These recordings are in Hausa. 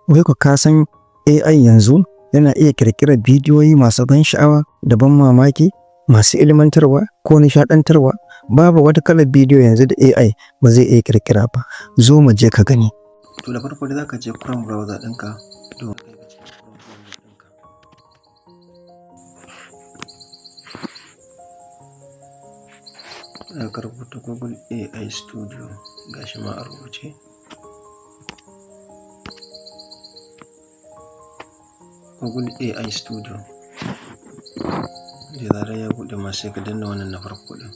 Wai ko ka san AI yanzu yana iya ƙirƙirar bidiyoyi masu ban sha'awa da ban mamaki, masu ilmantarwa ko nishaɗantarwa? Babu wata kalar bidiyo yanzu da AI ba zai iya ƙirƙira ba. Zo mu je ka gani. To da farko dai za ka je Chrome browser ɗinka domin kai ka cikin Chrome browser ɗinka. Za ka rubuta Google AI Studio, gashi ma a rubuce. Google AI Studio. Da zarar ya buɗe ma sai ka danna wannan na farko ɗin.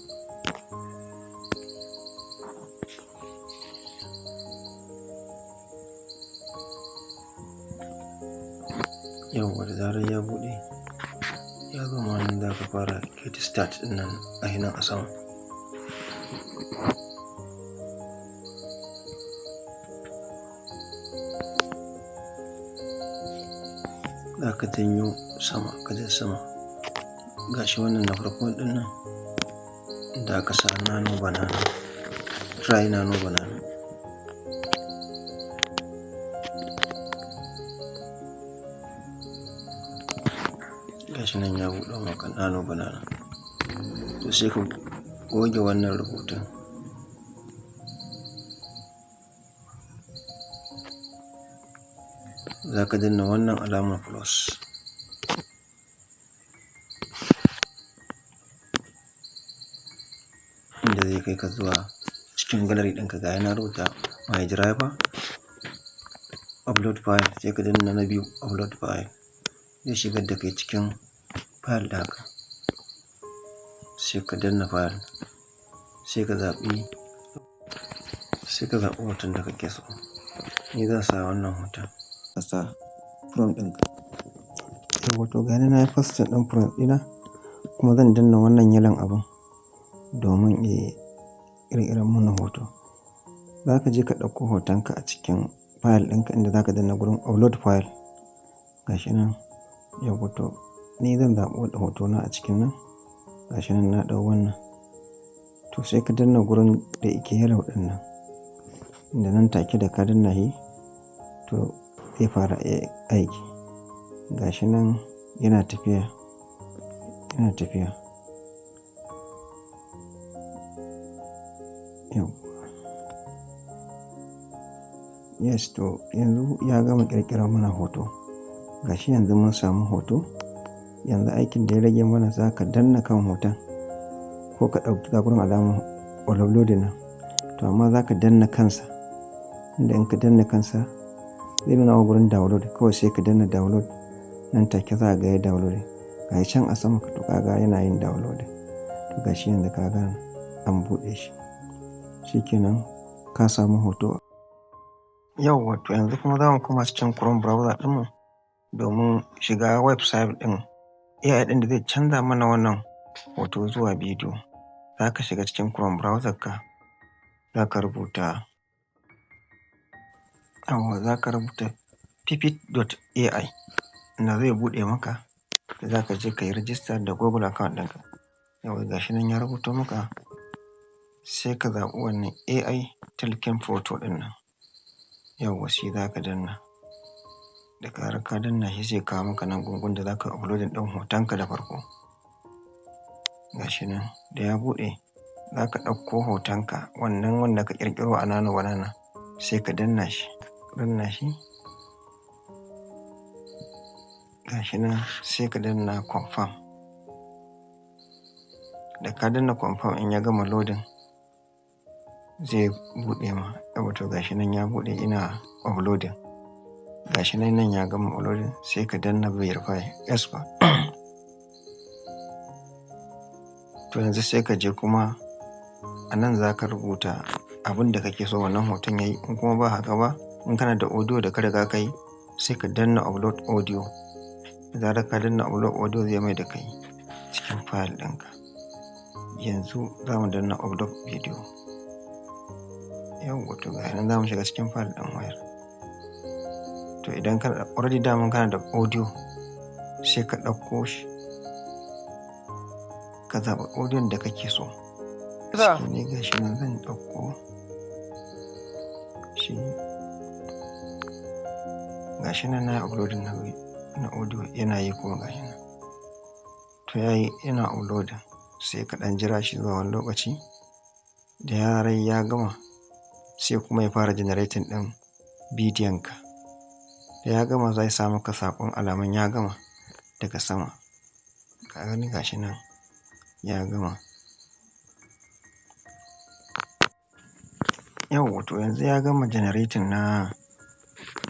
Yawwa da zarar ya buɗe ya zo ma nan za ka fara get start ɗin nan a nan a sama. Za ka janyo sama, ka je sama. Gashi wannan na farko ɗin nan da aka sa nano banana, try nano banana. Gashi nan ya buɗe maka nano banana. To sai ka goge wannan rubutun. Za ka danna wannan alamar plus. Inda zai kai ka zuwa cikin gallery ɗinka, ga yana rubuta my driver, upload file, sai ka danna na biyu upload file. Zai shigar da kai cikin file ɗinka. Sai ka danna file, sai ka zaɓi hoton da kake so. Ni zan sa wannan hoton. Ka sa prompt ɗinka. Yawwa to ga na yi pasting ɗin prompt ɗina, kuma zan danna wannan yelon abun domin ya ƙirƙirar mana hoto. Za ka je ka ɗauko hotonka a cikin file ɗinka inda za ka danna gurin upload file. Gashi nan. Yawwa to ni zan zaɓi hotona a cikin nan. Gashi nan na ɗau wannan. To sai ka danna gurin da yake yellow ɗin nan. Inda nan take da ka danna shi, to zai fara aiki. Gashi nan yana tafiya. Yawwa. Yes, to yanzu ya gama ƙirƙirar mana hoto. Gashi yanzu mun samu hoto. Yanzu aikin da ya rage mana, za ka danna kan hoton ko ka ɗauki gurin alamar uploading nan. To amma za ka danna kansa. Inda in ka danna kansa zai nuna wa gurin download. Kawai sai ka danna download. Nan take za ka ga ya download. Gashi can a sama to ka ga yana yin download. To gashi yanzu ka ga an buɗe shi. Shikenan ka samu hoto. Yawwa to yanzu kuma za mu koma cikin Chrome browser ɗinmu domin shiga website ɗin AI ɗin da zai canza mana wannan hoto zuwa bidiyo. Za ka shiga cikin Chrome browser ka. Za ka rubuta pipit.ai, inda zai buɗe maka. Za ka je ka yi register da Google account ɗinka. Yawwa gashi nan ya rubuto maka. Sai ka zaɓi wannan AI Talking Photo ɗin nan. Yawwa shi za ka danna. Da zarar ka danna shi zai kawo maka nan gungun da za ka uploading ɗin hotonka da farko. Gashi nan da ya buɗe, za ka ɗauko hotonka wannan wanda ka ƙirƙiro a nano banana, sai ka danna shi. Gashi nan sai ka danna confirm. Da ka danna confirm, in ya gama loading zai buɗe ma. Yawwa to gashi nan ya buɗe, ina uploading. Gashi nan ya gama uploading, sai ka danna verify. Yes ba. To yanzu sai ka je kuma a nan za ka rubuta abin da kake so wannan hoton ya yi. In kuma ba haka ba, in kana da audio da ka riga ka yi, sai ka danna upload audio. Da zarar ka danna upload audio zai mai da kai cikin file ɗinka. Yanzu za mu danna upload video. Yawwa to ga nan za mu shiga cikin file ɗin wayar. To idan kana already daman kana da audio, sai ka ɗauko shi. Ka zaɓi audio da kake so. Shi ne gashi nan zan ɗauko shi. gashi nan na uploading na audio yana yi kuma gashi nan. To yayi yana uploading, sai ka ɗan jira shi zuwa wani lokaci da yaran ya gama sai kuma ya fara generating ɗin bidiyon ka. Da ya gama zai sa maka saƙon alaman ya gama daga sama. Ka gani gashi nan ya gama. Yauwa to yanzu ya gama generating na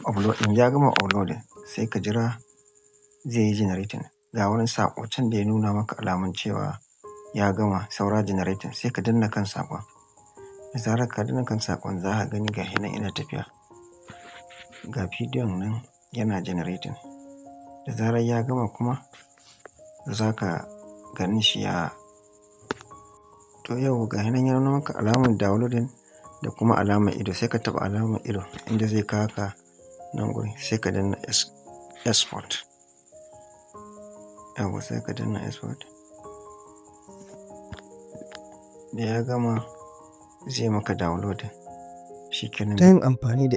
uploading, ya gama uploading, sai ka jira zai yi generating. Ga wani saƙo can da ya nuna maka alamun cewa ya gama saura generating, sai ka danna kan saƙon. Da zarar ka danna kan saƙon za ka gani gashi nan yana tafiya. Ga bidiyon nan yana generating. Da zarar ya gama kuma za ka gani shi ya. To yau gashi nan ya nuna maka alamar downloading da kuma alamar ido, sai ka taɓa alamar ido inda zai kawo ka nan gurin, sai ka danna export. Yauwa sai ka danna export. Da ya gama zai maka downloading. Shikenan. Ta yin amfani da